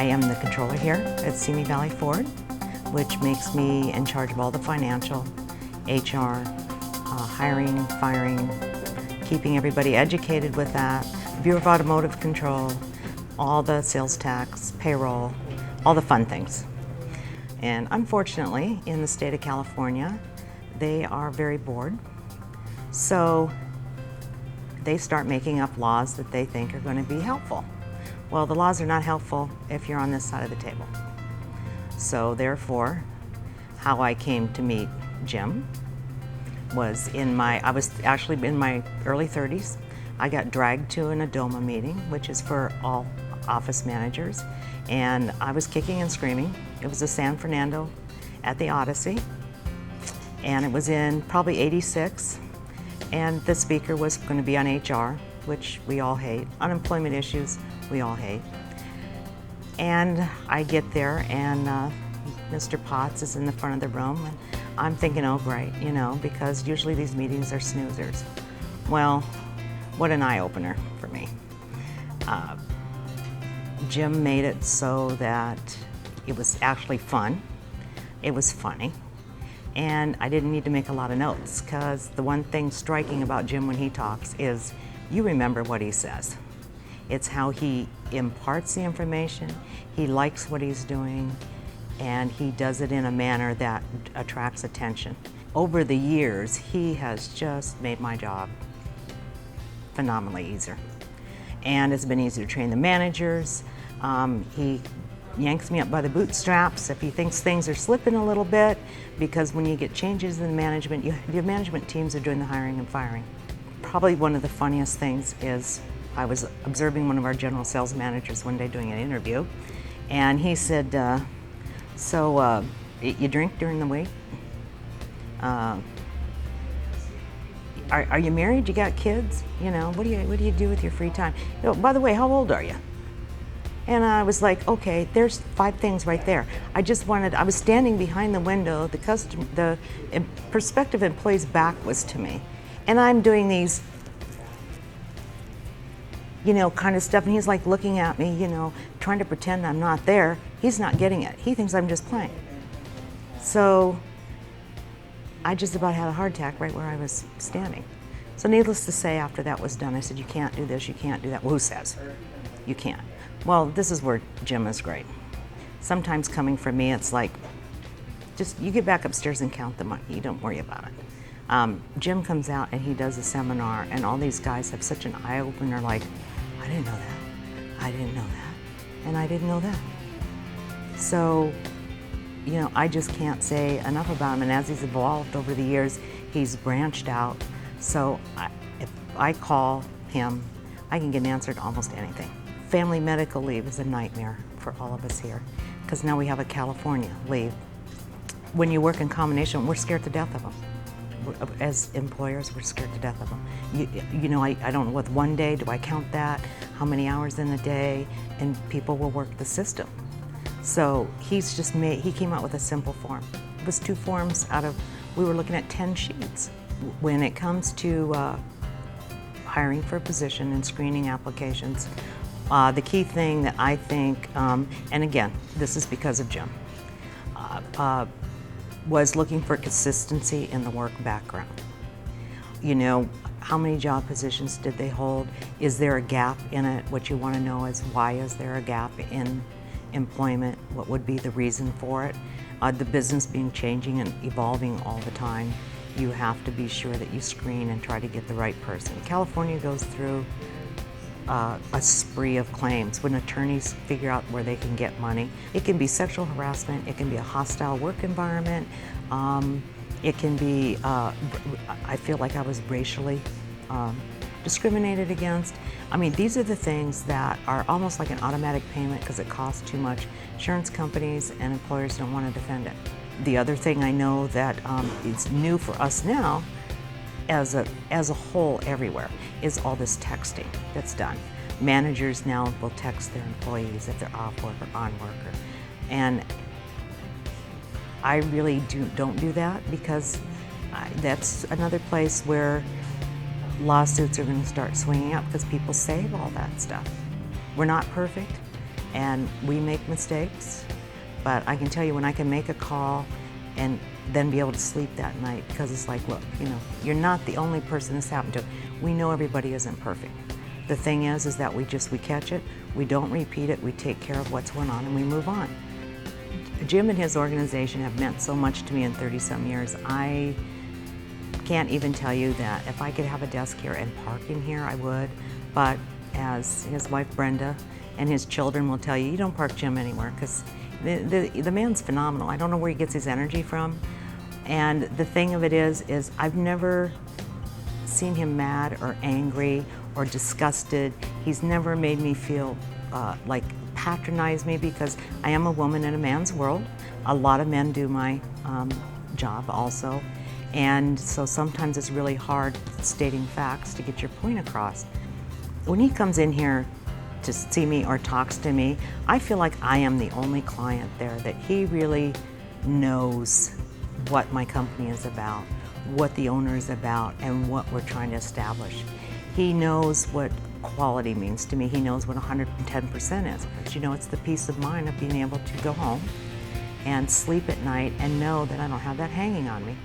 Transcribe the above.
am the controller here at Simi Valley Ford, which makes me in charge of all the financial, HR, hiring, firing, keeping everybody educated with that, Bureau of Automotive Control, all the sales tax, payroll, all the fun things. And unfortunately, in the state of California, they are very bored. So they start making up laws that they think are going to be helpful. Well, the laws are not helpful if you're on this side of the table. So therefore, how I came to meet Jim was I was actually in my early 30s. I got dragged to an ADOMA meeting, which is for all office managers, and I was kicking and screaming. It was in San Fernando at the Odyssey, and it was in probably '86, and the speaker was going to be on HR, which we all hate. Unemployment issues, we all hate. And I get there, and Mr. Potts is in the front of the room, and I'm thinking, oh great, you know, because usually these meetings are snoozers. Well, what an eye-opener for me. Jim made it so that it was actually fun, it was funny, and I didn't need to make a lot of notes, because the one thing striking about Jim when he talks is you remember what he says. It's how he imparts the information, he likes what he's doing, and he does it in a manner that attracts attention. Over the years, he has just made my job phenomenally easier. And it's been easy to train the managers. He yanks me up by the bootstraps if he thinks things are slipping a little bit, because when you get changes in management, your management teams are doing the hiring and firing. Probably one of the funniest things is I was observing one of our general sales managers one day doing an interview, and he said, so you drink during the week? Are you married? You got kids? You know, what do you do with your free time? Oh, by the way, how old are you? And I was like, okay, there's 5 things right there. I was standing behind the window, the prospective employee's back was to me. And I'm doing these, you know, kind of stuff, and he's like looking at me, you know, trying to pretend I'm not there. He's not getting it. He thinks I'm just playing. So I just about had a heart attack right where I was standing. So needless to say, after that was done, I said, you can't do this, you can't do that. Well, who says? You can't. Well, this is where Jim is great. Sometimes coming from me, it's like, just you get back upstairs and count the money. You don't worry about it. Jim comes out and he does a seminar, and all these guys have such an eye-opener, like, I didn't know that, I didn't know that, and I didn't know that. So, you know, I just can't say enough about him, and as he's evolved over the years, he's branched out. So if I call him, I can get an answer to almost anything. Family medical leave is a nightmare for all of us here, because now we have a California leave. When you work in combination, we're scared to death of them. As employers, we're scared to death of them. You know, I don't know, with one day, do I count that? How many hours in a day? And people will work the system. So he came out with a simple form. It was 2 forms we were looking at 10 sheets. When it comes to hiring for a position and screening applications, the key thing that I think, and again, this is because of Jim, was looking for consistency in the work background. You know, how many job positions did they hold? Is there a gap in it? What you want to know is, why is there a gap in employment? What would be the reason for it? The business being changing and evolving all the time, you have to be sure that you screen and try to get the right person. California goes through a spree of claims when attorneys figure out where they can get money. It can be sexual harassment, it can be a hostile work environment, it can be, I feel like I was racially discriminated against. I mean, these are the things that are almost like an automatic payment because it costs too much. Insurance companies and employers don't want to defend it. The other thing I know that is new for us now, as a whole everywhere, is all this texting that's done. Managers now will text their employees if they're off work or on work. And I really don't do that, because that's another place where lawsuits are going to start swinging up, because people save all that stuff. We're not perfect, and we make mistakes, but I can tell you when I can make a call and then be able to sleep that night, because it's like, look, you know, you're not the only person this happened to. We know everybody isn't perfect. The thing is that we catch it, we don't repeat it, we take care of what's going on, and we move on. Jim and his organization have meant so much to me in 30-some years. I can't even tell you that if I could have a desk here and park in here, I would. But as his wife Brenda and his children will tell you, you don't park Jim anywhere, because the man's phenomenal. I don't know where he gets his energy from. And the thing of it is I've never seen him mad or angry or disgusted. He's never made me feel like patronize me, because I am a woman in a man's world. A lot of men do my job also. And so sometimes it's really hard stating facts to get your point across. When he comes in here to see me or talks to me, I feel like I am the only client there, that he really knows what my company is about, what the owner is about, and what we're trying to establish. He knows what quality means to me. He knows what 110% is. But you know, it's the peace of mind of being able to go home and sleep at night and know that I don't have that hanging on me.